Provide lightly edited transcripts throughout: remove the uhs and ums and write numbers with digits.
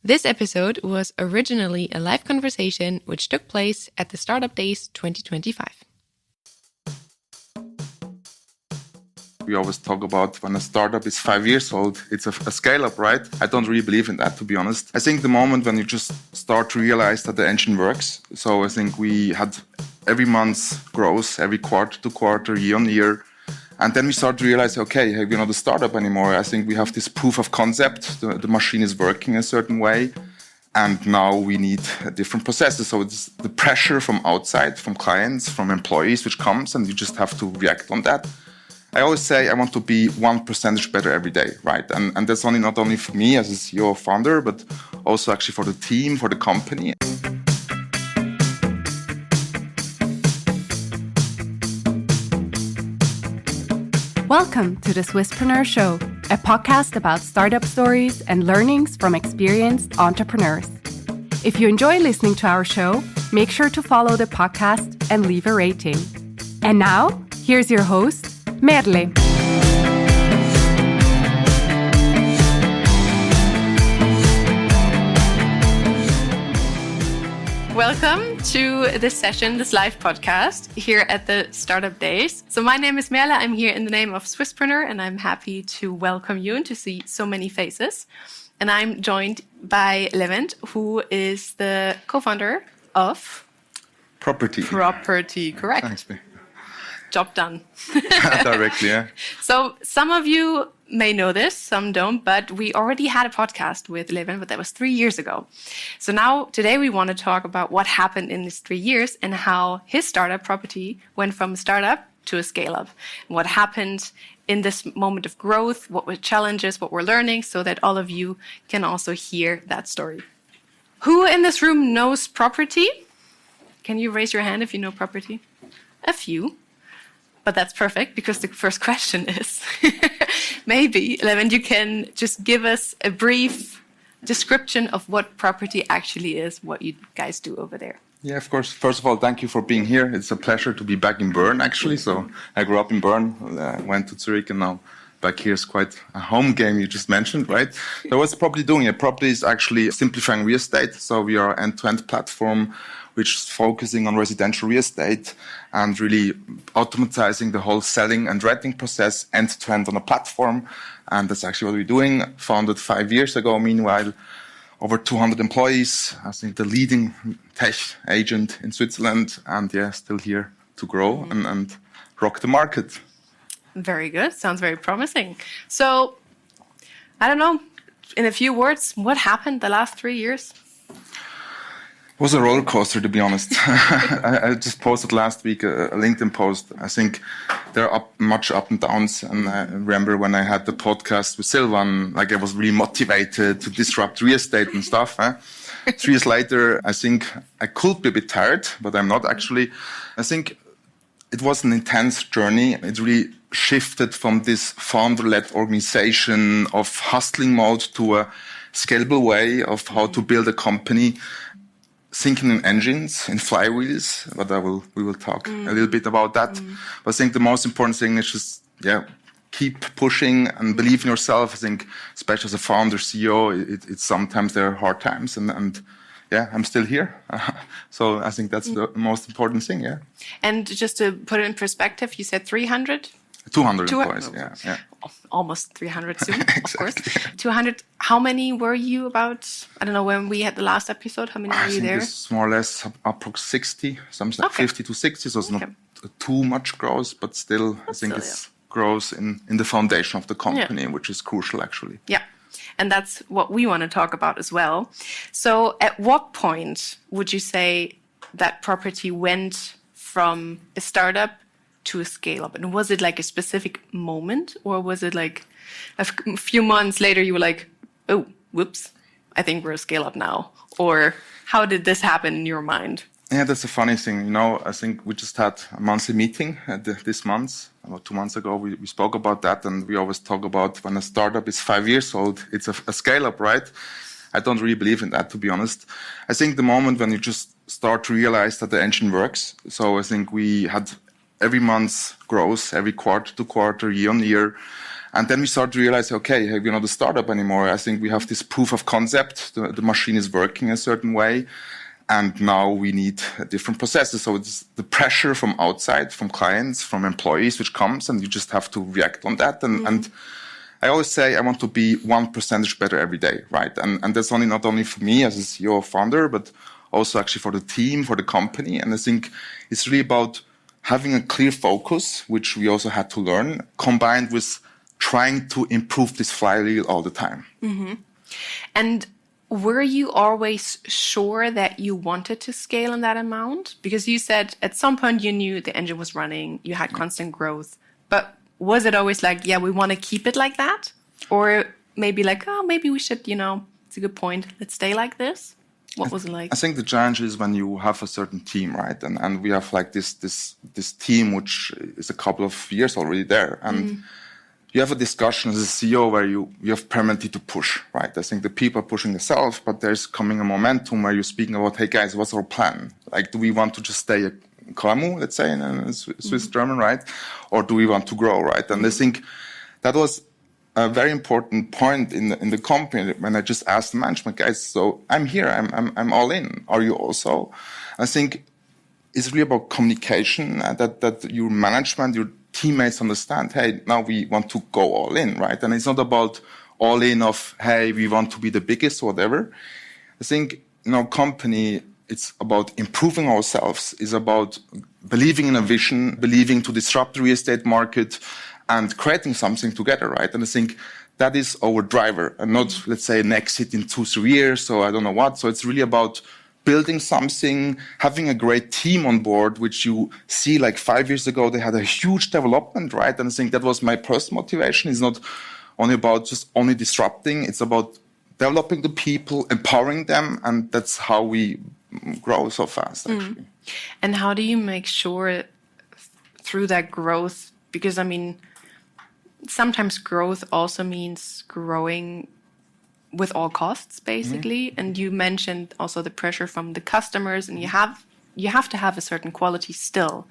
This episode was originally a live conversation which took place at the Startup Days 2025. We always talk about when a startup is 5 years old, it's a scale-up, right? I don't really believe in that, to be honest. I think the moment when you just start to realize that the engine works. So I think we had every month growth, every quarter to quarter, year on year. And then we start to realize, okay, we're not a startup anymore. I think we have this proof of concept. The machine is working a certain way. And now we need different processes. So it's the pressure from outside, from clients, from employees, which comes, and you just have to react on that. I always say I want to be 1% better every day, right? And that's not only for me as a CEO or founder, but also actually for the team, for the company. Welcome to the Swisspreneur Show, a podcast about startup stories and learnings from experienced entrepreneurs. If you enjoy listening to our show, make sure to follow the podcast and leave a rating. And now, here's your host, Merle. Welcome to this session, this live podcast here at the Startup Days. So my name is Merle. I'm here in the name of Swisspreneur, and I'm happy to welcome you and to see so many faces. And I'm joined by Levent, who is the co-founder of Properti. Properti, correct? Thanks, babe. Job done. Directly, yeah. So some of you may know this, some don't, but we already had a podcast with Levent, but that was 3 years ago. So now, today we want to talk about what happened in these 3 years and how his startup, Properti, went from a startup to a scale-up. And what happened in this moment of growth, what were challenges, what we're learning, so that all of you can also hear that story. Who in this room knows Properti? Can you raise your hand if you know Properti? A few. But that's perfect, because the first question is, maybe, Levent, you can just give us a brief description of what Properti actually is, what you guys do over there. Yeah, of course. First of all, thank you for being here. It's a pleasure to be back in Bern, actually. So I grew up in Bern, went to Zurich, and now back here is quite a home game you just mentioned, right? So what's Properti doing? Properti is actually simplifying real estate. So we are an end-to-end platform which is focusing on residential real estate and really automatizing the whole selling and renting process end-to-end on a platform. And that's actually what we're doing. Founded 5 years ago, meanwhile, over 200 employees. I think the leading tech agent in Switzerland. And yeah, still here to grow and rock the market. Very good. Sounds very promising. So, I don't know, in a few words, what happened the last 3 years? It was a roller coaster, to be honest. I just posted last week a LinkedIn post. I think there are much up and downs. And I remember when I had the podcast with Silvan, like I was really motivated to disrupt real estate and stuff. 3 years later, I think I could be a bit tired, but I'm not actually. I think it was an intense journey. It really shifted from this founder-led organization of hustling mode to a scalable way of how to build a company. Thinking in engines, in flywheels, but we will talk a little bit about that. But I think the most important thing is just, keep pushing and believe in yourself. I think, especially as a founder, CEO, it's sometimes there are hard times, and I'm still here. So I think that's the most important thing, yeah. And just to put it in perspective, you said 300? 200 employees, yeah. Almost 300 soon, Exactly. of course. 200. How many were you about? I don't know, when we had the last episode, how many were you there? I think it's more or less approximately 60, something like 50 to 60. So it's not too much growth, but still, I think it's growth in the foundation of the company, which is crucial, actually. Yeah. And that's what we want to talk about as well. So at what point would you say that Properti went from a startup to a scale-up? And was it like a specific moment, or was it like a few months later you were like, oh, whoops, I think we're a scale-up now? Or how did this happen in your mind? Yeah, that's a funny thing. I think we just had a monthly meeting this month. About 2 months ago, we spoke about that, and we always talk about when a startup is 5 years old, it's a scale-up, right? I don't really believe in that, to be honest. I think the moment when you just start to realize that the engine works. So I think we had every month growth, every quarter to quarter, year on year. And then we started to realize, okay, hey, we're not a startup anymore. I think we have this proof of concept. The machine is working a certain way. And now we need different processes. So it's the pressure from outside, from clients, from employees, which comes, and you just have to react on that. And I always say I want to be 1% better every day, right? And that's not only for me as a CEO or founder, but also actually for the team, for the company. And I think it's really about having a clear focus, which we also had to learn, combined with trying to improve this flywheel all the time. Mm-hmm. And were you always sure that you wanted to scale in that amount? Because you said at some point you knew the engine was running, you had constant growth, but was it always like, yeah, we want to keep it like that? Or maybe like, oh, maybe we should, it's a good point, let's stay like this? What was it like? I think the challenge is when you have a certain team, right? And we have like this team, which is a couple of years already there. And you have a discussion as a CEO where you have permanently to push, right? I think the people are pushing themselves, but there's coming a momentum where you're speaking about, hey guys, what's our plan? Like, do we want to just stay a Kamu, let's say, in Swiss German, right? Or do we want to grow, right? And I think that was a very important point in the company when I just asked the management guys, so I'm here, I'm all in. Are you also? I think it's really about communication, that your management, your teammates understand, hey, now we want to go all in, right? And it's not about all in of, hey, we want to be the biggest or whatever. I think in our company, it's about improving ourselves, it's about believing in a vision, believing to disrupt the real estate market and creating something together, right? And I think that is our driver and not, let's say, an exit in 2-3 years or I don't know what. So it's really about building something, having a great team on board, which you see like 5 years ago, they had a huge development, right? And I think that was my personal motivation. It's not only about just only disrupting, it's about developing the people, empowering them, and that's how we grow so fast, actually. And how do you make sure through that growth, because I mean, sometimes growth also means growing with all costs, basically. And you mentioned also the pressure from the customers, and you have to have a certain quality still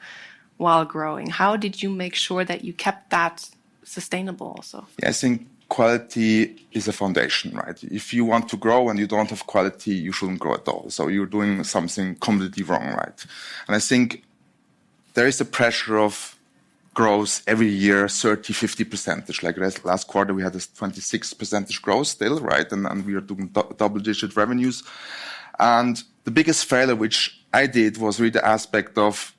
while growing. How did you make sure that you kept that sustainable also? Yeah, I think quality is a foundation, right? If you want to grow and you don't have quality, you shouldn't grow at all. So you're doing something completely wrong, right? And I think there is a pressure of growth every year, 30-50%. Like last quarter, we had this 26% growth still, right? And we are doing double-digit revenues. And the biggest failure, which I did, was really the aspect of,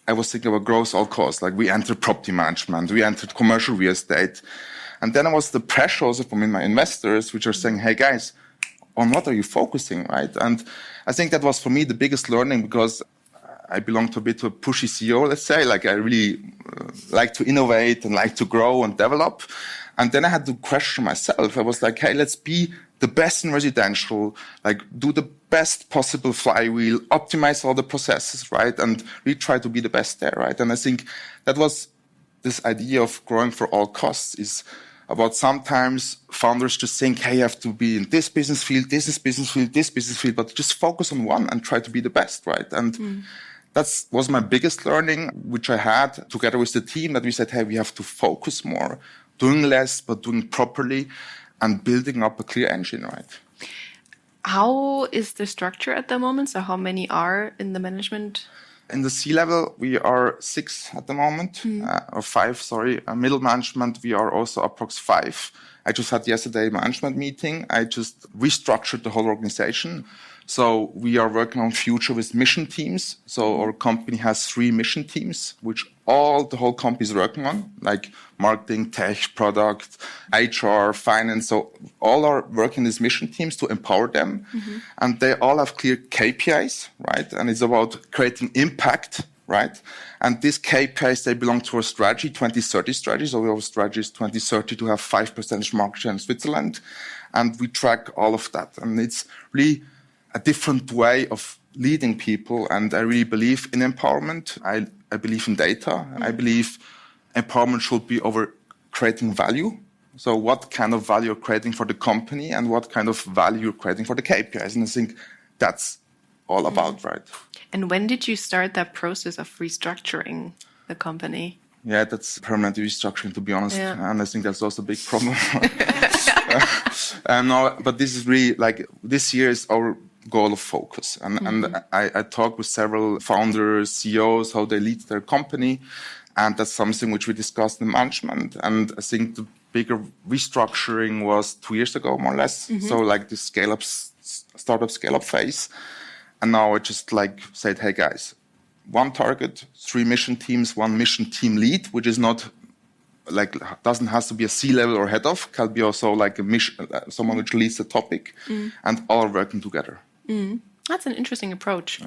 I was thinking about growth all costs. Like we entered property management, we entered commercial real estate. And then there was the pressure also from my investors, which are saying, hey guys, on what are you focusing, right? And I think that was for me the biggest learning, because I belong to a bit to a pushy CEO, let's say. Like I really like to innovate and like to grow and develop. And then I had to question myself. I was like, hey, let's be the best in residential, like do the best possible flywheel, optimize all the processes, right? And really try to be the best there, right? And I think that was this idea of growing for all costs is about sometimes founders just think, hey, you have to be in this business field, this business field, this business field, but just focus on one and try to be the best, right? And that was my biggest learning, which I had together with the team, that we said, hey, we have to focus more, doing less, but doing properly and building up a clear engine, right? How is the structure at the moment? So how many are in the management? In the C-level, we are 6 at the moment, or 5, sorry. Middle management, we are also approx 5. I just had yesterday a management meeting. I just restructured the whole organization. So we are working on future with mission teams. So our company has 3 mission teams, which the whole company is working on, like marketing, tech, product, HR, finance. So all are working these mission teams to empower them. And they all have clear KPIs, right? And it's about creating impact, right? And these KPIs, they belong to our strategy, 2030 strategy. So our strategy is 2030 to have 5% market share in Switzerland. And we track all of that. And it's really a different way of leading people. And I really believe in empowerment. I believe in data. I believe empowerment should be over creating value. So what kind of value you're creating for the company and what kind of value you're creating for the KPIs. And I think that's all about, right? And when did you start that process of restructuring the company? Yeah, that's permanent restructuring, to be honest. Yeah. And I think that's also a big problem. No, but this is really like, this year is our goal of focus. And I talked with several founders, CEOs, how they lead their company. And that's something which we discussed in management. And I think the bigger restructuring was 2 years ago, more or less. So like the startup scale-up phase. And now I just like said, hey guys, one target, 3 mission teams, 1 mission team lead, which is not like, doesn't have to be a C-level or head of, can be also like a mission, someone which leads the topic, and all working together. That's an interesting approach.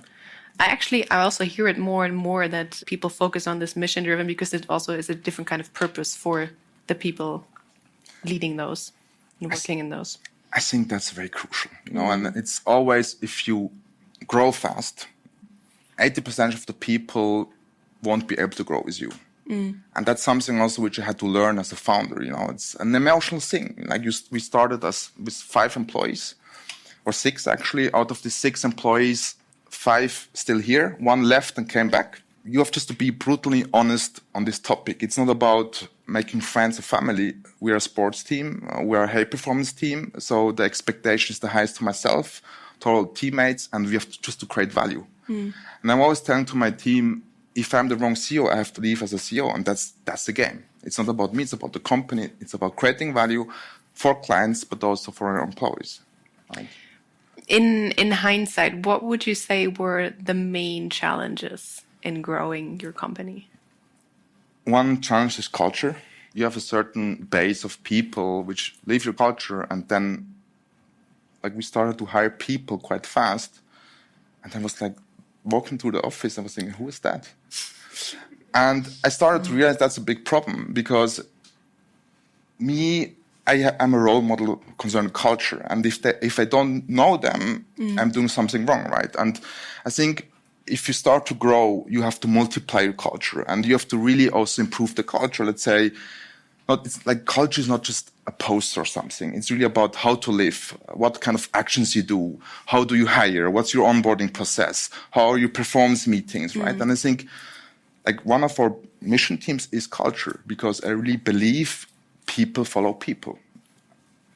I also hear it more and more that people focus on this mission driven because it also is a different kind of purpose for the people leading those and working in those. I think that's very crucial, and it's always, if you grow fast, 80% of the people won't be able to grow with you. And that's something also which I had to learn as a founder. It's an emotional thing. Like we started with 5 employees, or 6 actually. Out of the 6 employees, 5 still here, 1 left and came back. You have just to be brutally honest on this topic. It's not about making friends or family. We are a sports team. We are a high performance team. So the expectation is the highest to myself, to all teammates, and we have just to create value. And I'm always telling to my team, if I'm the wrong CEO, I have to leave as a CEO, and that's the game. It's not about me, it's about the company. It's about creating value for clients, but also for our employees. Right? In hindsight, what would you say were the main challenges in growing your company? One challenge is culture. You have a certain base of people which leave your culture, and then like we started to hire people quite fast, and I was like walking through the office, I was thinking, who is that? And I started to realize that's a big problem, because I'm a role model concerning culture, and if I don't know them, I'm doing something wrong, right? And I think if you start to grow, you have to multiply your culture, and you have to really also improve the culture. Let's say, it's like culture is not just a post or something. It's really about how to live, what kind of actions you do, how do you hire, what's your onboarding process, how are your performance meetings, right? And I think like one of our mission teams is culture, because I really believe people follow people.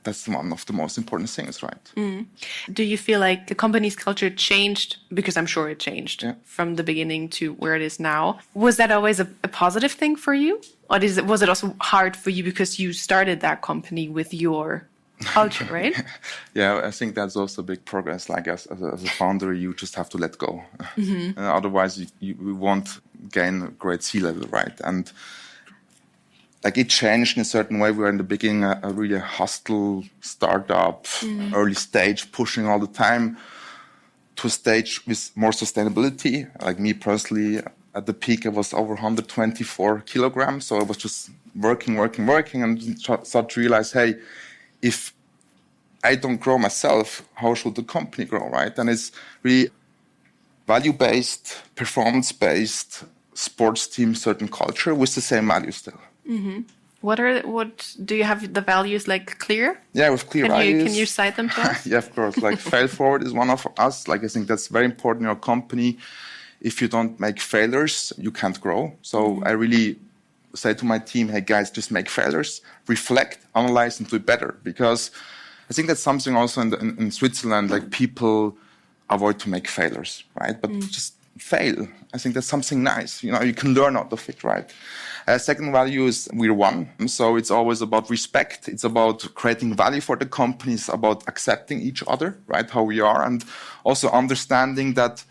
That's one of the most important things, right? Do you feel like the company's culture changed? Because I'm sure it changed from the beginning to where it is now. Was that always a positive thing for you? Or was it also hard for you because you started that company with your culture, right? Yeah, I think that's also a big progress. Like as a founder, you just have to let go. Otherwise, you won't gain a great C-level, right? And like it changed in a certain way. We were in the beginning a really hostile startup, early stage, pushing all the time, to a stage with more sustainability. Like me personally, at the peak, I was over 124 kilograms. So I was just working, and start to realize, hey, if I don't grow myself, how should the company grow, right? And it's really value-based, performance-based sports team, certain culture with the same values still. What do you have the values like clear? Yeah, with clear values. Can you cite them to us? Yeah, of course. Like fail forward is one of us. Like I think that's very important in your company. If you don't make failures, you can't grow. So I really say to my team, hey guys, just make failures, reflect, analyze, and do it better. Because I think that's something also in Switzerland, like people avoid to make failures, right? But just fail. I think that's something nice. You can learn out of it, right? Second value is we're one. So it's always about respect. It's about creating value for the company. It's about accepting each other, right? How we are. And also understanding that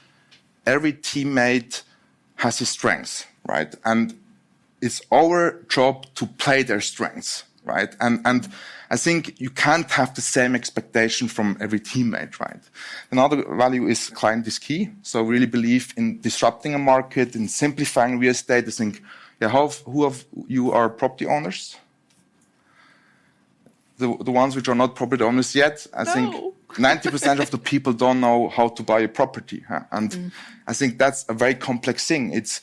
every teammate has his strengths, right? And it's our job to play their strengths, right? And I think you can't have the same expectation from every teammate, right? Another value is client is key. So really believe in disrupting a market, in simplifying real estate. I think, who of you are property owners? The ones which are not property owners yet, I think 90% of the people don't know how to buy a property. And I think that's a very complex thing. It's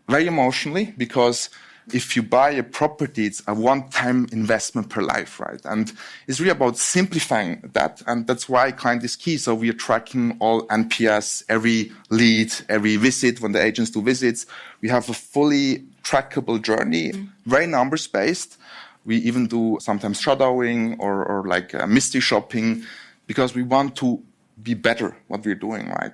very emotionally, because if you buy a property, it's a one-time investment per life, right? And it's really about simplifying that. And that's why client is key. So we are tracking all NPS, every lead, every visit, when the agents do visits. We have a fully trackable journey, very numbers-based. We even do sometimes shadowing or like mystery shopping because we want to be better what we're doing, right?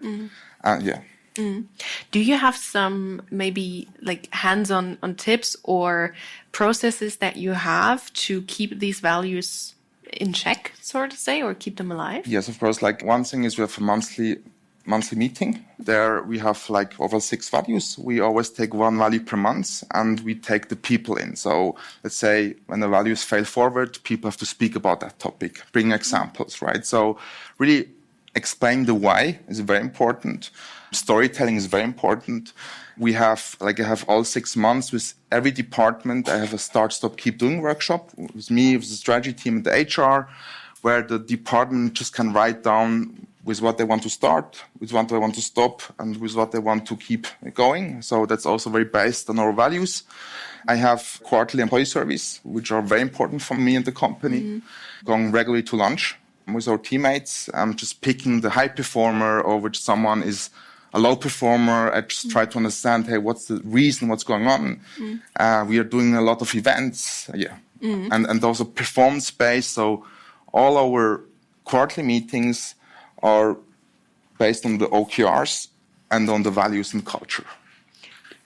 Do you have some maybe like hands-on tips or processes that you have to keep these values in check, sort of say, or keep them alive? Yes, of course. Like one thing is we have a monthly meeting. There we have like over 6 values. We always take one value per month and we take the people in. So let's say when the values fail forward, people have to speak about that topic, bring examples, right? So really explain the why is very important. Storytelling is very important. I have all 6 months with every department. I have a start, stop, keep doing workshop with me, with the strategy team and the HR, where the department just can write down with what they want to start, with what they want to stop, and with what they want to keep going. So that's also very based on our values. I have quarterly employee surveys, which are very important for me and the company, going regularly to lunch with our teammates. I'm just picking the high performer or which someone is a low performer. I just try to understand, hey, what's the reason, what's going on? We are doing a lot of events, and also performance-based. So all our quarterly meetings are based on the OKRs and on the values and culture.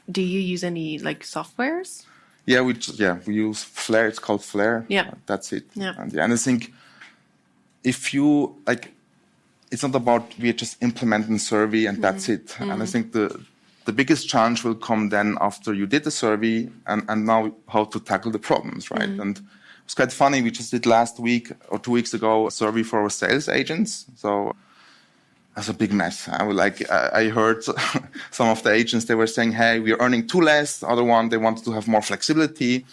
Do you use any like softwares? Yeah, we use Flare. It's called Flare. Yeah, that's it. Yeah, and I think if you like, it's not about we just implementing survey and that's it. And I think the biggest challenge will come then after you did the survey and now how to tackle the problems, right? And it's quite funny. We just did last week or 2 weeks ago a survey for our sales agents. So that's a big mess. I heard some of the agents, they were saying, hey, we are earning too less. The other one, they wanted to have more flexibility.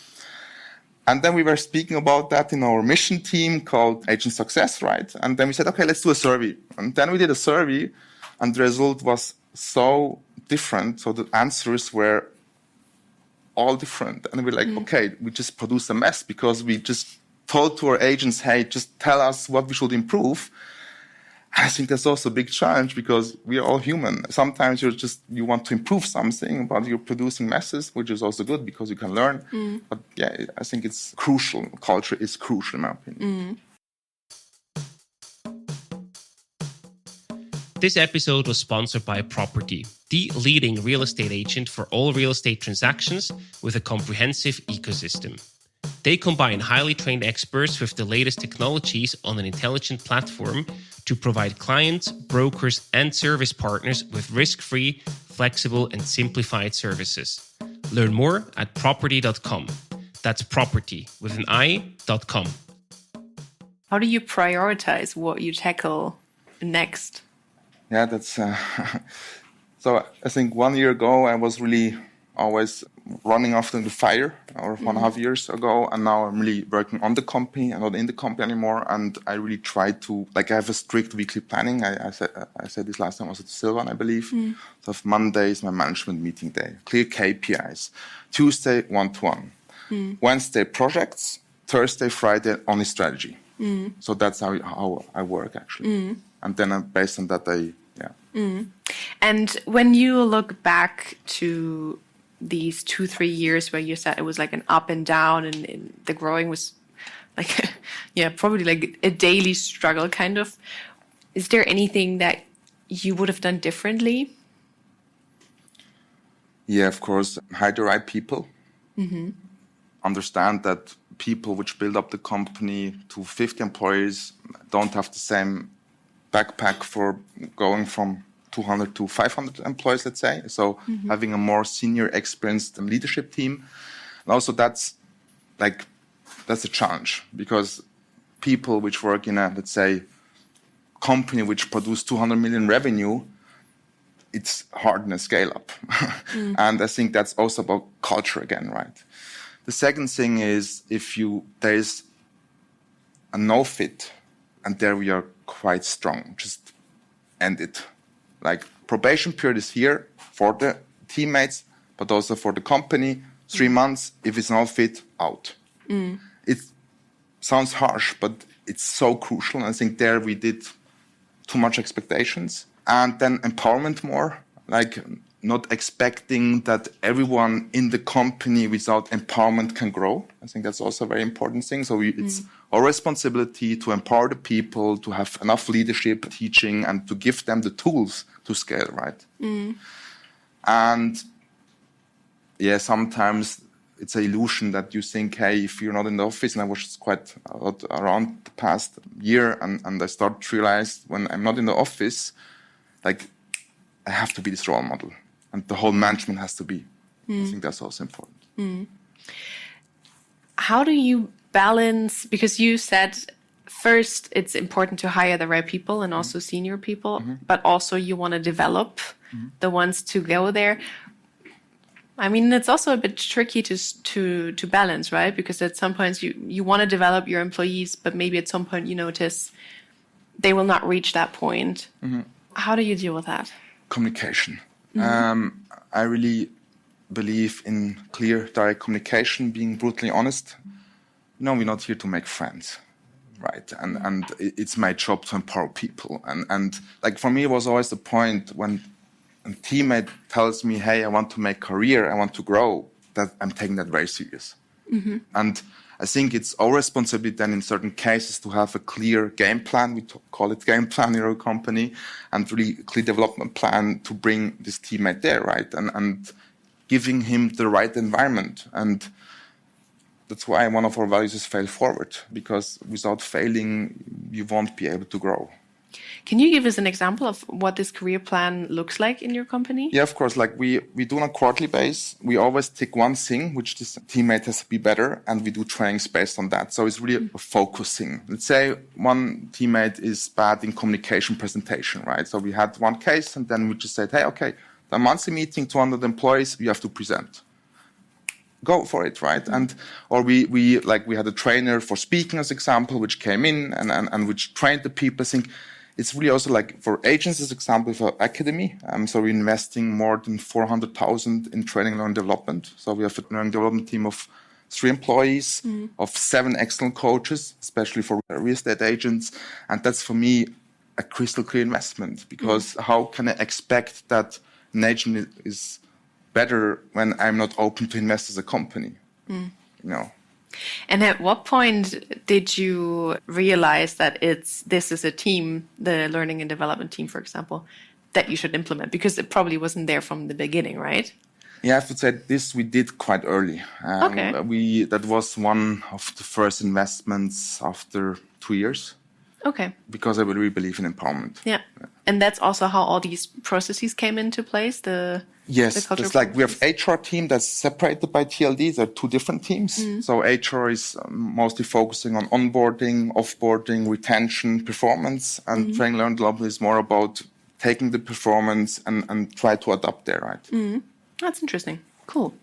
And then we were speaking about that in our mission team called Agent Success, right? And then we said, okay, let's do a survey. And then we did a survey and the result was so different. So the answers were all different. And we're like, okay, we just produced a mess because we just told to our agents, hey, just tell us what we should improve. I think that's also a big challenge because we are all human. Sometimes you want to improve something, but you're producing messes, which is also good because you can learn. But yeah, I think it's crucial. Culture is crucial in my opinion. This episode was sponsored by Properti, the leading real estate agent for all real estate transactions with a comprehensive ecosystem. They combine highly trained experts with the latest technologies on an intelligent platform to provide clients, brokers, and service partners with risk-free, flexible, and simplified services. Learn more at properti.com. That's property with an I.com. How do you prioritize what you tackle next? Yeah, that's... So I think 1 year ago, I was really always running after the fire, or 1.5 years ago, and now I'm really working on the company and not in the company anymore. And I really try to, I have a strict weekly planning. I said this last time also to Silvan, I believe. So if Monday is my management meeting day, clear KPIs. Tuesday, one-to-one. Wednesday, projects. Thursday, Friday, only strategy. So that's how I work actually. And then based on that, And when you look back to these 2-3 years where you said it was like an up and down and the growing was like, probably like a daily struggle kind of, is there anything that you would have done differently? Yeah, of course. Hire the right people. Understand that people which build up the company to 50 employees don't have the same backpack for going from 200 to 500 employees, let's say. So having a more senior, experienced leadership team. And also that's a challenge because people which work in a, let's say, company which produce 200 million revenue, it's hard in a scale-up. And I think that's also about culture again, right? The second thing is there is a no fit, and there we are quite strong. Just end it. Like probation period is here for the teammates, but also for the company. 3 months, if it's not fit, out. It sounds harsh, but it's so crucial. And I think there we did too much expectations. And then empowerment more, like not expecting that everyone in the company without empowerment can grow. I think that's also a very important thing. So it's our responsibility to empower the people, to have enough leadership, teaching, and to give them the tools to scale, right? And yeah, sometimes it's an illusion that you think, hey, if you're not in the office, and I was quite a lot around the past year, and I started to realize when I'm not in the office, like I have to be this role model. And the whole management has to be. I think that's also important. How do you balance, because you said first it's important to hire the right people and also senior people, but also you want to develop the ones to go there. I mean, it's also a bit tricky to balance, right? Because at some points you want to develop your employees, but maybe at some point you notice they will not reach that point. How do you deal with that? Communication. I really believe in clear, direct communication, being brutally honest. No, we're not here to make friends, right? And it's my job to empower people. And like for me, it was always the point when a teammate tells me, hey, I want to make career, I want to grow, that I'm taking that very serious. And I think it's our responsibility then in certain cases to have a clear game plan, we call it game plan in our company, and really clear development plan to bring this teammate there, right? And giving him the right environment. And that's why one of our values is fail forward, because without failing, you won't be able to grow. Can you give us an example of what this career plan looks like in your company? Yeah, of course. Like we do on a quarterly basis. We always take one thing, which this teammate has to be better, and we do trainings based on that. So it's really focusing. Let's say one teammate is bad in communication presentation, right? So we had one case, and then we just said, hey, okay, the monthly meeting, 200 employees, you have to present. Go for it, right? And or we had a trainer for speaking as example, which came in and which trained the people. I think it's really also like for agencies, example, for academy. So we're investing more than 400,000 in training, learning, development. So we have a learning development team of 3 employees, of 7 excellent coaches, especially for real estate agents. And that's for me a crystal clear investment, because how can I expect that an agent is better when I'm not open to invest as a company? You know. And at what point did you realize that this is a team, the learning and development team, for example, that you should implement? Because it probably wasn't there from the beginning, right? Yeah, I have to say this we did quite early. Okay. That was one of the first investments after 2 years. Okay. Because I really believe in empowerment. Yeah. And that's also how all these processes came into place? Yes, it's like we have HR team that's separated by TLD. They're 2 different teams. So HR is mostly focusing on onboarding, offboarding, retention, performance. And training, learn, development is more about taking the performance and try to adapt there, right? That's interesting. Cool.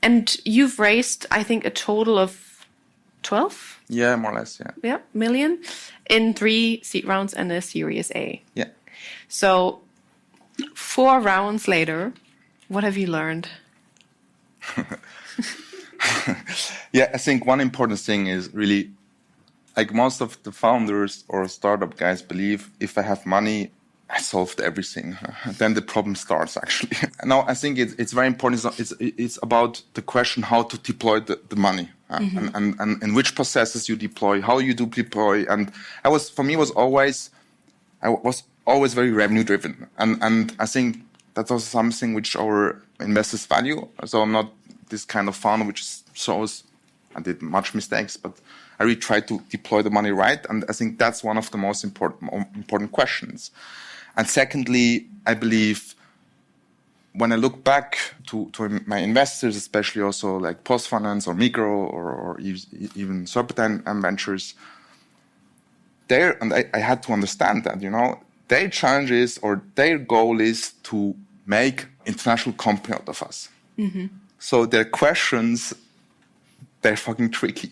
And you've raised, I think, a total of 12? Yeah, more or less, yeah. Yeah, million in 3 seed rounds and a Series A. Yeah. So 4 rounds later, what have you learned? Yeah, I think one important thing is really, like most of the founders or startup guys believe, if I have money, I solved everything. Then the problem starts, actually. No, I think it's very important. It's about the question how to deploy the money and which processes you deploy, how you do deploy. And I was always very revenue driven. And I think that's also something which our investors value. So I'm not this kind of founder which shows I did much mistakes, but I really try to deploy the money right. And I think that's one of the most important questions. And secondly, I believe when I look back to my investors, especially also like Post Finance or Micro or even Serpentine Ventures, I had to understand that, their challenge is or their goal is to make international company out of us. So their questions, they're fucking tricky.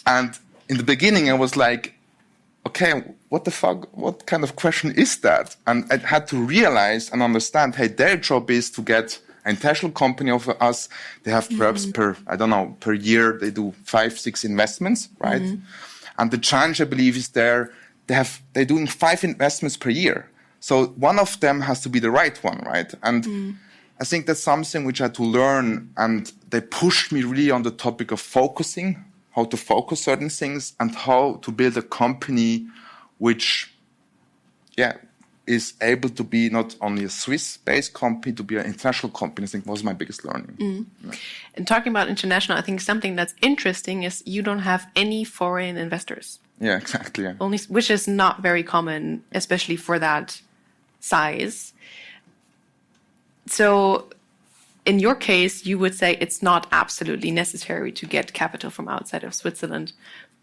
And in the beginning, I was like, okay, what the fuck? What kind of question is that? And I had to realize and understand, hey, their job is to get international company of us, they have perhaps per year, they do 5-6 investments, right? And the challenge, I believe, is they're doing 5 investments per year. So one of them has to be the right one, right? And I think that's something which I had to learn, and they pushed me really on the topic of focusing, how to focus certain things, and how to build a company which, is able to be not only a Swiss-based company, to be an international company. I think was my biggest learning. And talking about international, I think something that's interesting is you don't have any foreign investors. Yeah, exactly. Yeah. Only, which is not very common, especially for that size. So in your case, you would say it's not absolutely necessary to get capital from outside of Switzerland.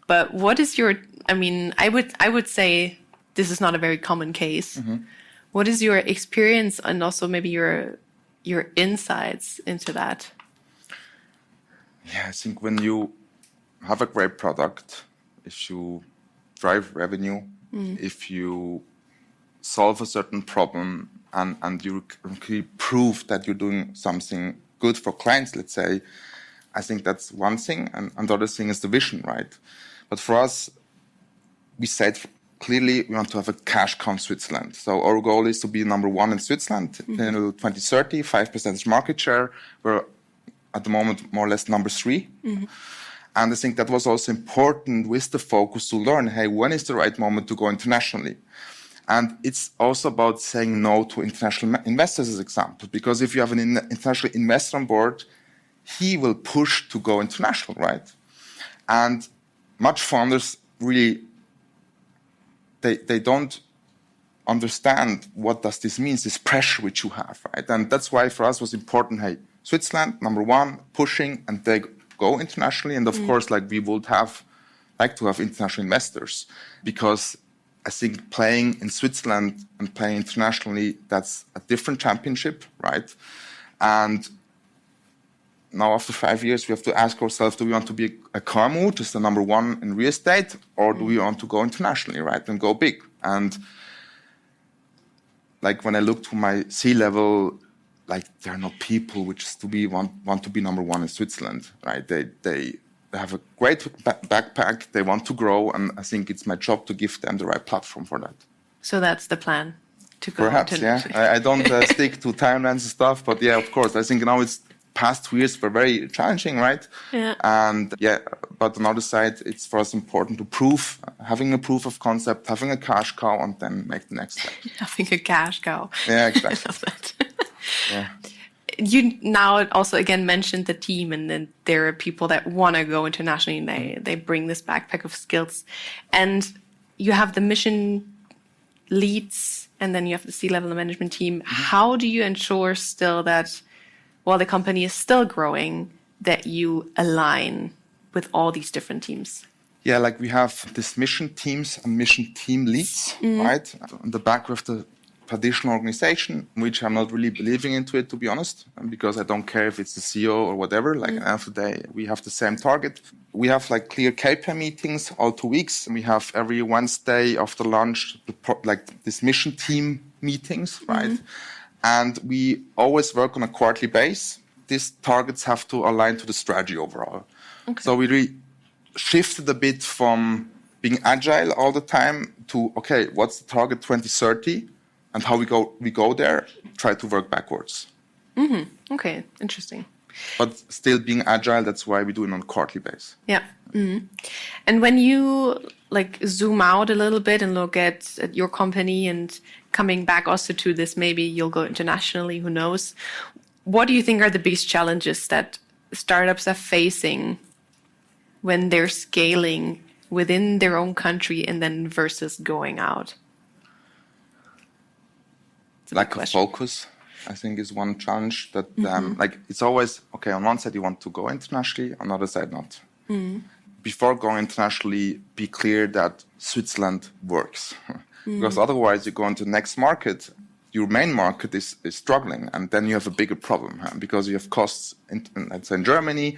But what is your, I would say this is not a very common case. What is your experience and also maybe your insights into that? Yeah, I think when you have a great product, if you drive revenue, if you solve a certain problem, and you can prove that you're doing something good for clients, let's say, I think that's one thing. And the other thing is the vision, right? But for us, we said clearly we want to have a cash cow Switzerland. So our goal is to be number one in Switzerland until 2030, 5% market share. We're at the moment more or less number 3. And I think that was also important with the focus to learn, hey, when is the right moment to go internationally? And it's also about saying no to international investors, as example, because if you have an international investor on board, he will push to go international, right? And much founders really, they don't understand what does this mean, this pressure which you have, right? And that's why for us it was important, hey, Switzerland, number 1, pushing, and they go internationally. And of course, we would like to have international investors, because I think playing in Switzerland and playing internationally, that's a different championship, right? And now after 5 years, we have to ask ourselves, do we want to be a Carmo, just the number 1 in real estate, or do we want to go internationally, right, and go big? And when I look to my C-level, there are no people which want to be number 1 in Switzerland, right? They have a great backpack, they want to grow, and I think it's my job to give them the right platform for that. So that's the plan, to go Perhaps, yeah. I don't stick to timelines and stuff, but yeah, of course. I think now it's past 2 years were very challenging, right? Yeah. And yeah, but on the other side, it's for us important to having a proof of concept, having a cash cow, and then make the next step. Having a cash cow. Yeah, exactly. I love that. Yeah. You now also again mentioned the team, and then there are people that want to go internationally, and they bring this backpack of skills, and you have the mission leads, and then you have the C-level management team. How do you ensure still that while the company is still growing, that you align with all these different teams? Yeah, we have these mission teams and mission team leads, right? On the back of the traditional organization, which I'm not really believing into it, to be honest, because I don't care if it's the CEO or whatever. At the end of the day, we have the same target. We have clear KPI meetings all 2 weeks. We have every Wednesday after lunch, this mission team meetings, right? And we always work on a quarterly base. These targets have to align to the strategy overall. Okay. So we really shifted a bit from being agile all the time to, okay, what's the target 2030? And how we go there, try to work backwards. Okay, interesting. But still being agile, that's why we do it on a quarterly basis. Yeah. And when you zoom out a little bit and look at your company, and coming back also to this, maybe you'll go internationally, who knows? What do you think are the biggest challenges that startups are facing when they're scaling within their own country and then versus going out? Lack of focus, I think, is one challenge that, it's always, okay, on one side you want to go internationally, on the other side not. Before going internationally, be clear that Switzerland works. Because otherwise you go into the next market, your main market is struggling, and then you have a bigger problem, because you have costs in Germany,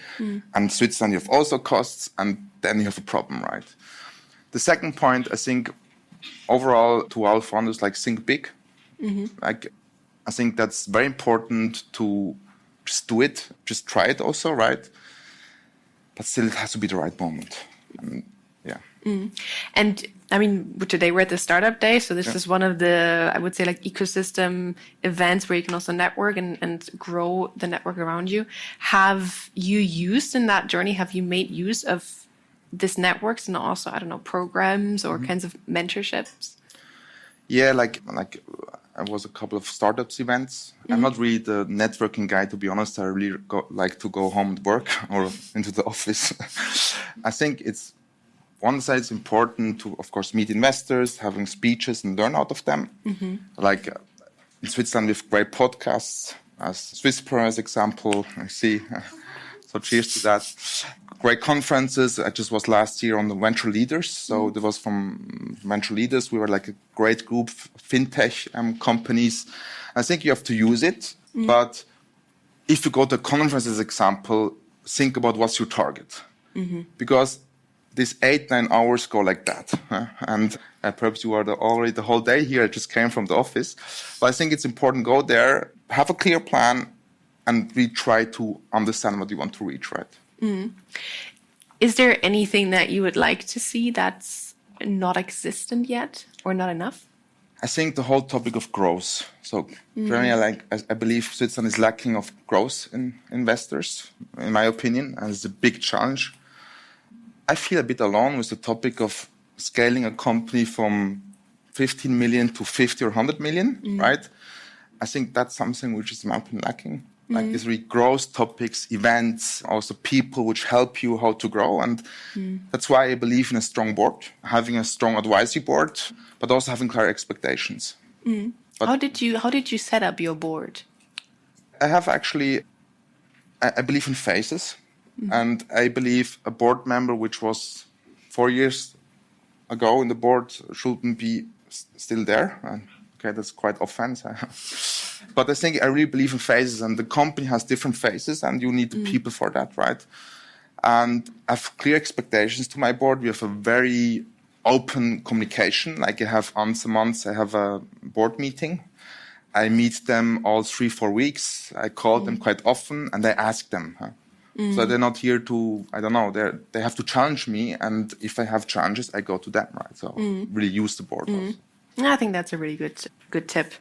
and Switzerland you have also costs, and then you have a problem, right? The second point, I think, overall to all founders, think big. I think that's very important to just do it, just try it also, right? But still, it has to be the right moment. And, yeah. And I mean, today we're at the Startup Day, so this is one of the, I would say, like ecosystem events where you can also network and grow the network around you. Have you used in that journey, have you made use of this networks and also, I don't know, programs or kinds of mentorships? Yeah, like I was a couple of startups events. I'm not really the networking guy, to be honest. I really like to go home and work or into the office. I think it's, one side it's important to, of course, meet investors, having speeches and learn out of them. Like in Switzerland, we have great podcasts, as Swisspreneur as example, I see. So cheers to that. Great conferences. I just was last year on the Venture Leaders. So there was from Venture Leaders. We were like a great group of fintech companies. I think you have to use it. But if you go to a conference as example, think about what's your target. Because these 8-9 hours go like that. And perhaps you are already the whole day here. I just came from the office. But I think it's important, go there, have a clear plan, and we try to understand what you want to reach, right? Is there anything that you would like to see that's not existent yet or not enough? I think the whole topic of growth. So generally, I believe Switzerland is lacking of growth in investors, in my opinion, and it's a big challenge. I feel a bit alone with the topic of scaling a company from 15 million to 50 or 100 million, right? I think that's something which is in my opinion lacking. Like these really growth topics, events, also people which help you how to grow. And that's why I believe in a strong board, having a strong advisory board, but also having clear expectations. But How did you set up your board? I have actually, I believe in phases. And I believe a board member which was 4 years ago in the board shouldn't be still there. Okay, that's quite offensive. But I think I really believe in phases, and the company has different phases, and you need the people for that, right? And I have clear expectations to my board. We have a very open communication. Like I have once a month, I have a board meeting. I meet them all 3-4 weeks. I call them quite often, and I ask them. So they're not here to, I don't know, they have to challenge me, and if I have challenges, I go to them, right? So really use the board also. I think that's a really good tip.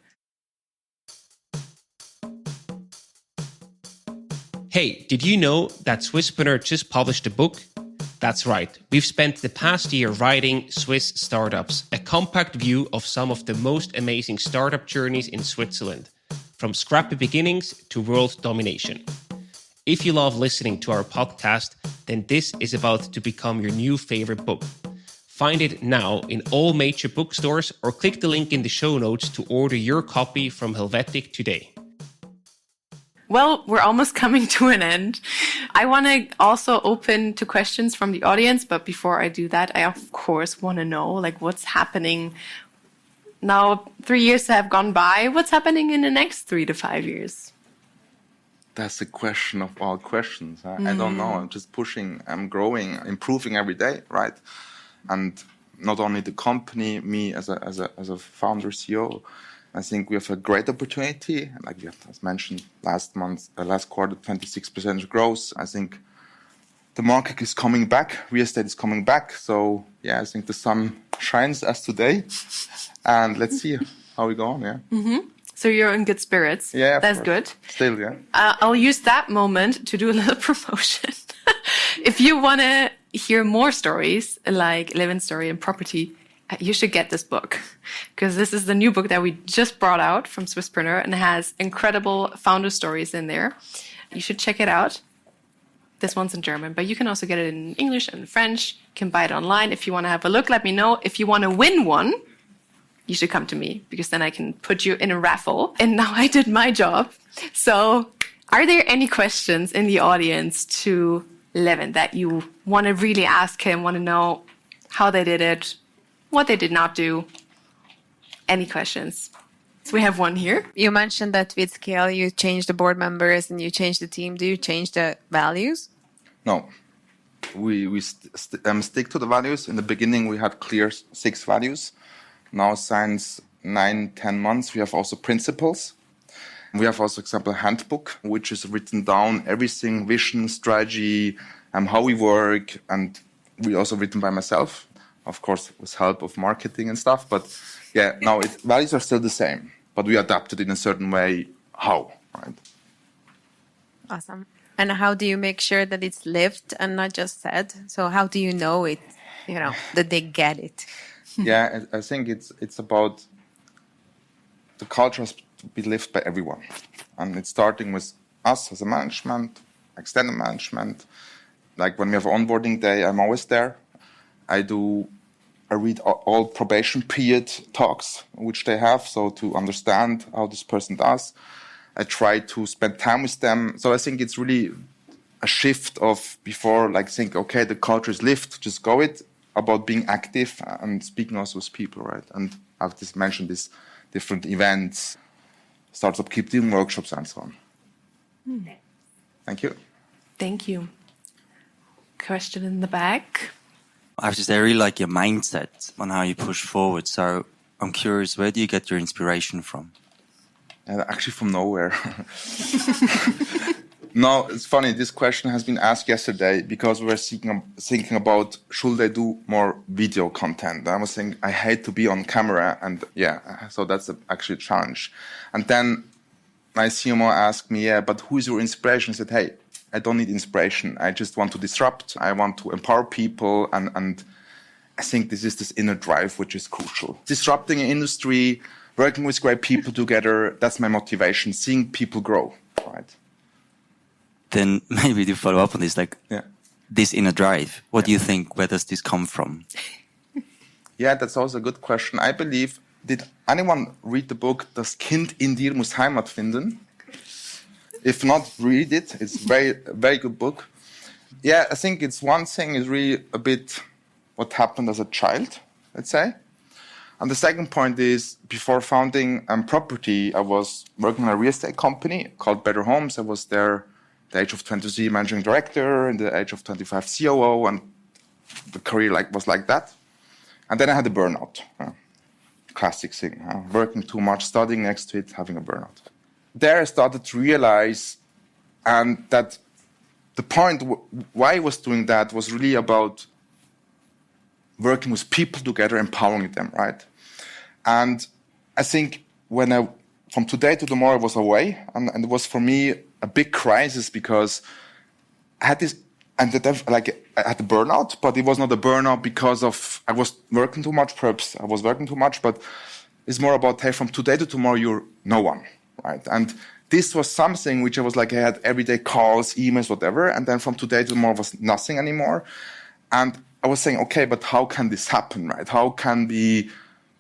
Hey, did you know that Swisspreneur just published a book? That's right. We've spent the past year writing Swiss Startups, a compact view of some of the most amazing startup journeys in Switzerland, from scrappy beginnings to world domination. If you love listening to our podcast, then this is about to become your new favorite book. Find it now in all major bookstores or click the link in the show notes to order your copy from Helvetic today. Well, we're almost coming to an end. I want to also open to questions from the audience, but before I do that, I of course want to know like what's happening now. 3 years have gone by. What's happening in the next 3 to 5 years? That's the question of all questions. I don't know. I'm just pushing. I'm growing, improving every day, right? And not only the company, me as a founder, CEO. I think we have a great opportunity. Like we have, as mentioned, last quarter, 26% growth. I think the market is coming back. Real estate is coming back. So yeah, I think the sun shines as today. And let's see how we go on. Yeah. So you're in good spirits. Yeah, that's good. Still, yeah. I'll use that moment to do a little promotion. If you want to hear more stories like Levent's story and Properti, you should get this book, because this is the new book that we just brought out from Swisspreneur and has incredible founder stories in there. You should check it out. This one's in German, but you can also get it in English and French. You can buy it online. If you want to have a look, let me know. If you want to win one, you should come to me, because then I can put you in a raffle. And now I did my job. So are there any questions in the audience to Levent that you want to really ask him, want to know how they did it, what they did not do? Any questions? So we have one here. You mentioned that with Scale, you changed the board members and you changed the team. Do you change the values? No. We stick to the values. In the beginning, we had clear 6 values. Now, since 9-10 months, we have also principles. We have also, example, a handbook, which is written down everything, vision, strategy, how we work, and we also written by myself, of course, with help of marketing and stuff. But yeah, now values are still the same, but we adapted in a certain way. How, right? Awesome. And how do you make sure that it's lived and not just said? So how do you know it, that they get it? Yeah, I think it's about the culture has to be lived by everyone. And it's starting with us as a management, extended management. Like when we have onboarding day, I'm always there. I read all probation period talks which they have, so to understand how this person does. I try to spend time with them. So I think it's really a shift of before, like think, okay, the culture is lived, just go it, about being active and speaking also with people, right? And I've just mentioned these different events, startup keep doing workshops and so on. Thank you. Thank you. Question in the back. I have to say, I really like your mindset on how you push forward. So I'm curious, where do you get your inspiration from? Actually, from nowhere. No, it's funny. This question has been asked yesterday because we were thinking about should I do more video content. I was saying I hate to be on camera, and so that's actually a challenge. And then my CMO asked me, but who is your inspiration? I said, hey, I don't need inspiration. I just want to disrupt. I want to empower people, and I think this is this inner drive which is crucial. Disrupting an industry, working with great people together, that's my motivation, seeing people grow, right? Then maybe to follow up on this, this inner drive, what do you think, where does this come from? Yeah, that's also a good question. I believe, did anyone read the book Das Kind in dir muss Heimat finden? If not, read it. It's a very good book. Yeah, I think it's one thing is really a bit what happened as a child, let's say. And the second point is, before founding Properti, I was working in a real estate company called Better Homes. I was there at the age of 23 managing director, and the age of 25 COO, and the career was like that. And then I had a burnout. Classic thing. Working too much, studying next to it, having a burnout. There I started to realize, and that the point why I was doing that was really about working with people together, empowering them, right? And I think from today to tomorrow, I was away, and it was for me a big crisis because I had this, and I had a burnout, but it was not a burnout because of I was working too much. Perhaps I was working too much, but it's more about, hey, from today to tomorrow, you're no one, right? And this was something which I was I had everyday calls, emails, whatever, and then from today to tomorrow was nothing anymore. And I was saying, okay, but how can this happen, right? How can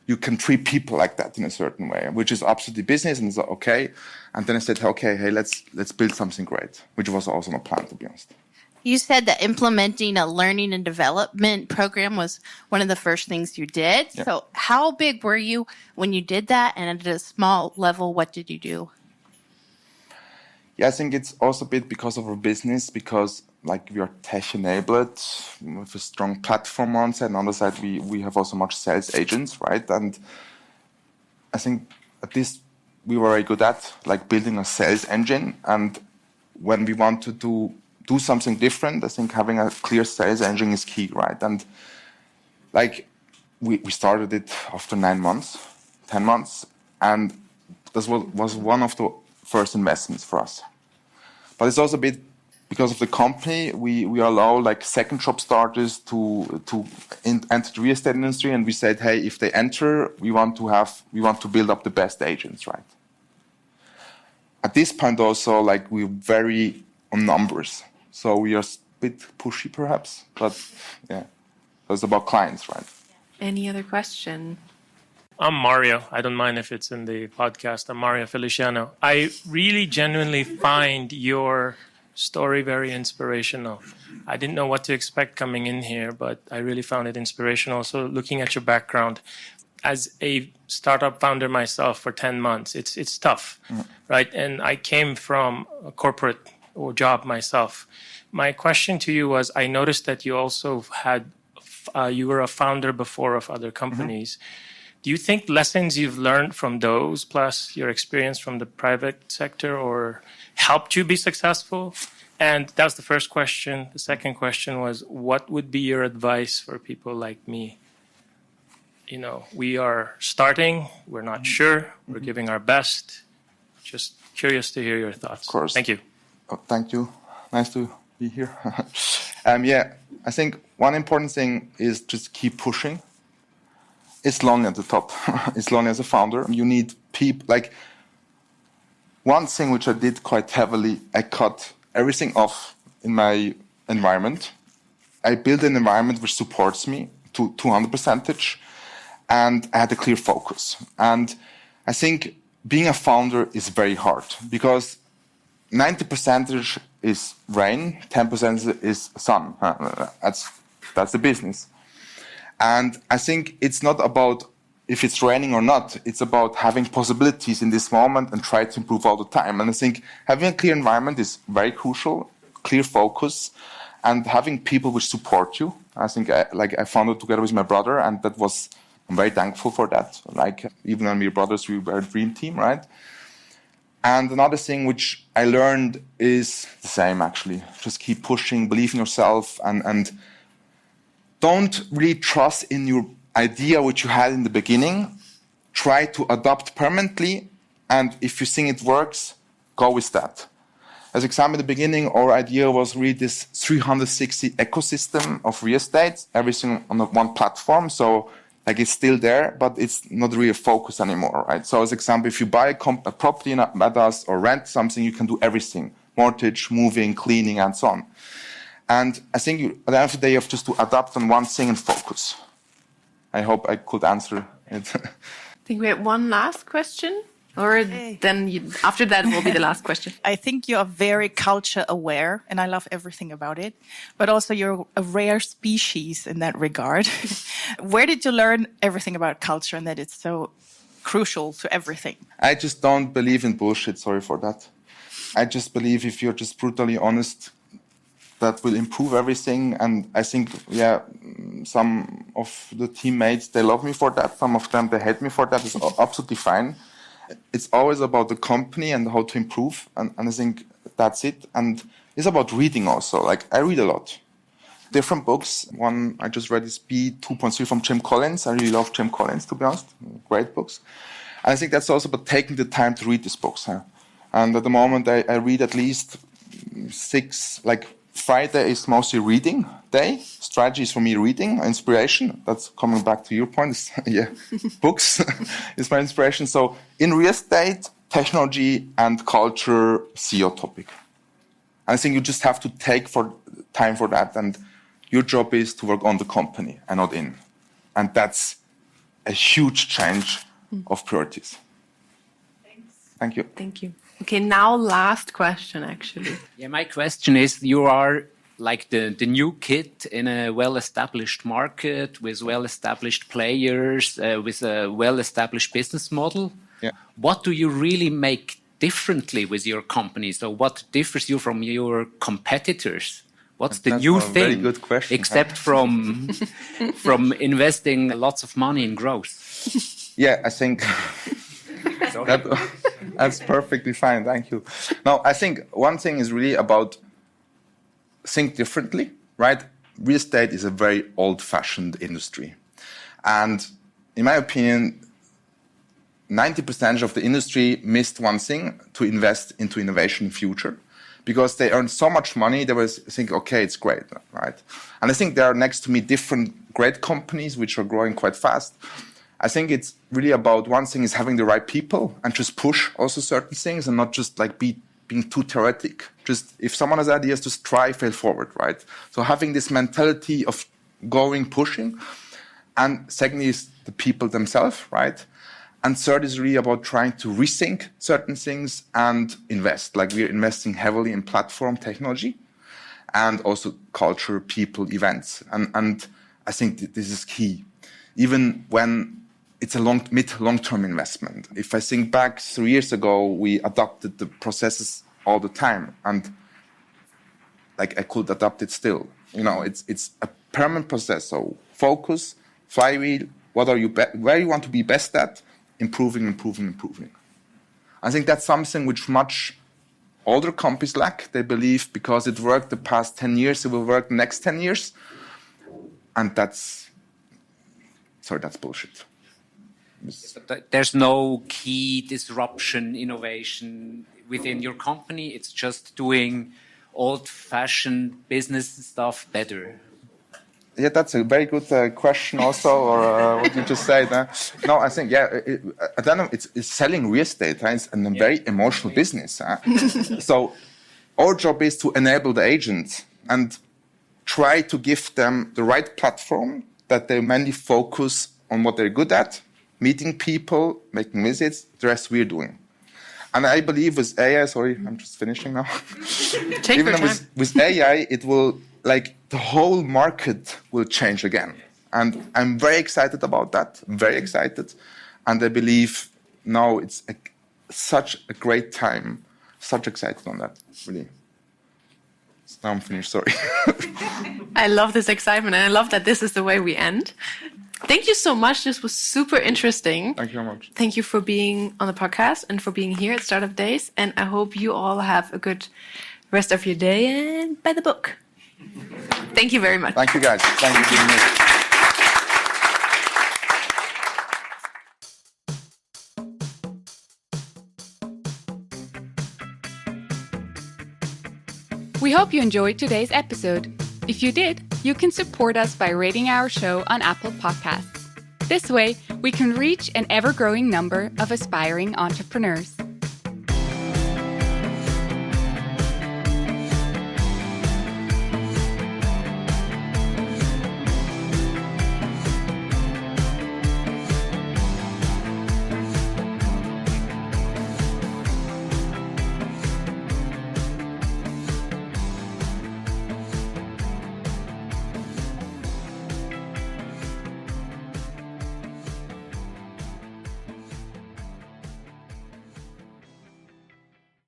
you can treat people like that in a certain way, which is absolutely business, and it's okay. And then I said, okay, hey, let's build something great, which was also my plan, to be honest. You said that implementing a learning and development program was one of the first things you did. Yeah. So how big were you when you did that? And at a small level, what did you do? Yeah, I think it's also a bit because of our business, because we are tech enabled with a strong platform on side, and on the other side we have also much sales agents, right? And I think at least we were very good at building a sales engine. And when we want to do something different, I think having a clear sales engine is key, right? And we started it after 9 months, 10 months, and this was one of the first investments for us. But it's also a bit because of the company, we allow second job starters to enter the real estate industry, and we said, hey, if they enter, we want to build up the best agents, right? At this point also, we're very on numbers, so we are a bit pushy perhaps, but yeah, it's about clients, right? Any other question? I'm Mario. I don't mind if it's in the podcast. I'm Mario Feliciano. I really genuinely find your story very inspirational. I didn't know what to expect coming in here, but I really found it inspirational. So looking at your background, as a startup founder myself for 10 months, it's tough, right? And I came from a corporate or job myself. My question to you was, I noticed that you also you were a founder before of other companies. Do you think lessons you've learned from those, plus your experience from the private sector, or helped you be successful? And that was the first question. The second question was, what would be your advice for people like me? You know, we are starting, we're not sure, we're giving our best. Just curious to hear your thoughts. Of course. Thank you. Oh, thank you. Nice to be here. Yeah, I think one important thing is just keep pushing. It's lonely at the top. It's lonely as a founder. You need people. Like, one thing which I did quite heavily, I cut everything off in my environment. I built an environment which supports me to 200%, and I had a clear focus. And I think being a founder is very hard because 90% is rain, 10% is sun. That's the business. And I think it's not about if it's raining or not. It's about having possibilities in this moment and try to improve all the time. And I think having a clear environment is very crucial, clear focus, and having people which support you. I think I founded together with my brother, and I'm very thankful for that. Like, even when we were brothers, we were a dream team, right? And another thing which I learned is the same, actually. Just keep pushing, believe in yourself, and don't really trust in your idea which you had in the beginning. Try to adapt permanently, and if you think it works, go with that. As example, in the beginning, our idea was really this 360 ecosystem of real estate, everything on one platform. So, like, it's still there, but it's not really a focus anymore, right? So, as example, if you buy a property at us or rent something, you can do everything: mortgage, moving, cleaning, and so on. And I think at the end of the day, you have just to adapt on one thing and focus. I hope I could answer it. I think we have one last question, or then after that will be the last question. I think you are very culture aware, and I love everything about it. But also, you're a rare species in that regard. Where did you learn everything about culture and that it's so crucial to everything? I just don't believe in bullshit. Sorry for that. I just believe if you're just brutally honest, that will improve everything. And I think, some of the teammates, they love me for that. Some of them, they hate me for that. It's absolutely fine. It's always about the company and how to improve. And I think that's it. And it's about reading also. Like, I read a lot. Different books. One I just read is B 2.3 from Jim Collins. I really love Jim Collins, to be honest. Great books. And I think that's also about taking the time to read these books. And at the moment, I read at least 6, like, Friday is mostly reading day. Strategy is for me reading, inspiration. That's coming back to your point. Books is my inspiration. So in real estate, technology and culture, CEO topic. I think you just have to take time for that. And your job is to work on the company and not in. And that's a huge change of priorities. Thanks. Thank you. Thank you. Okay, now last question, actually. Yeah, my question is, you are like the new kid in a well-established market with well-established players, with a well-established business model. Yeah. What do you really make differently with your company? So what differs you from your competitors? What's the new thing? Very good question, except from investing lots of money in growth? Yeah, I think that's perfectly fine. Thank you. Now, I think one thing is really about think differently, right? Real estate is a very old-fashioned industry. And in my opinion, 90% of the industry missed one thing: to invest into innovation in future. Because they earn so much money, they was think, okay, it's great, right? And I think there are next to me different great companies which are growing quite fast. I think it's really about one thing is having the right people and just push also certain things and not just like being too theoretic. Just if someone has ideas, just try, fail forward, right? So having this mentality of going, pushing. And secondly is the people themselves, right? And third is really about trying to rethink certain things and invest. Like we're investing heavily in platform technology and also culture, people, events. And I think this is key. Even when it's a long-term investment. If I think back 3 years ago, we adopted the processes all the time. And like I could adapt it still. You know, it's a permanent process. So focus, flywheel, where you want to be best at, improving. I think that's something which much older companies lack. They believe because it worked the past 10 years, it will work the next 10 years. And that's bullshit. There's no key disruption, innovation within your company. It's just doing old-fashioned business stuff better. Yeah, that's a very good question also, or what you just said. No, I think, I don't know, it's selling real estate. It's a very emotional business. So our job is to enable the agents and try to give them the right platform that they mainly focus on what they're good at, meeting people, making visits, the rest we're doing. And I believe with AI, sorry, I'm just finishing now. Even with AI, it will, the whole market will change again. And I'm very excited about that, very excited. And I believe now it's such a great time, such excited on that, really. Now I'm finished, sorry. I love this excitement, and I love that this is the way we end. Thank you so much. This was super interesting. Thank you very much. Thank you for being on the podcast and for being here at Startup Days. And I hope you all have a good rest of your day and buy the book. Thank you very much. Thank you, guys. Thank you for being here. We hope you enjoyed today's episode. If you did, you can support us by rating our show on Apple Podcasts. This way, we can reach an ever-growing number of aspiring entrepreneurs.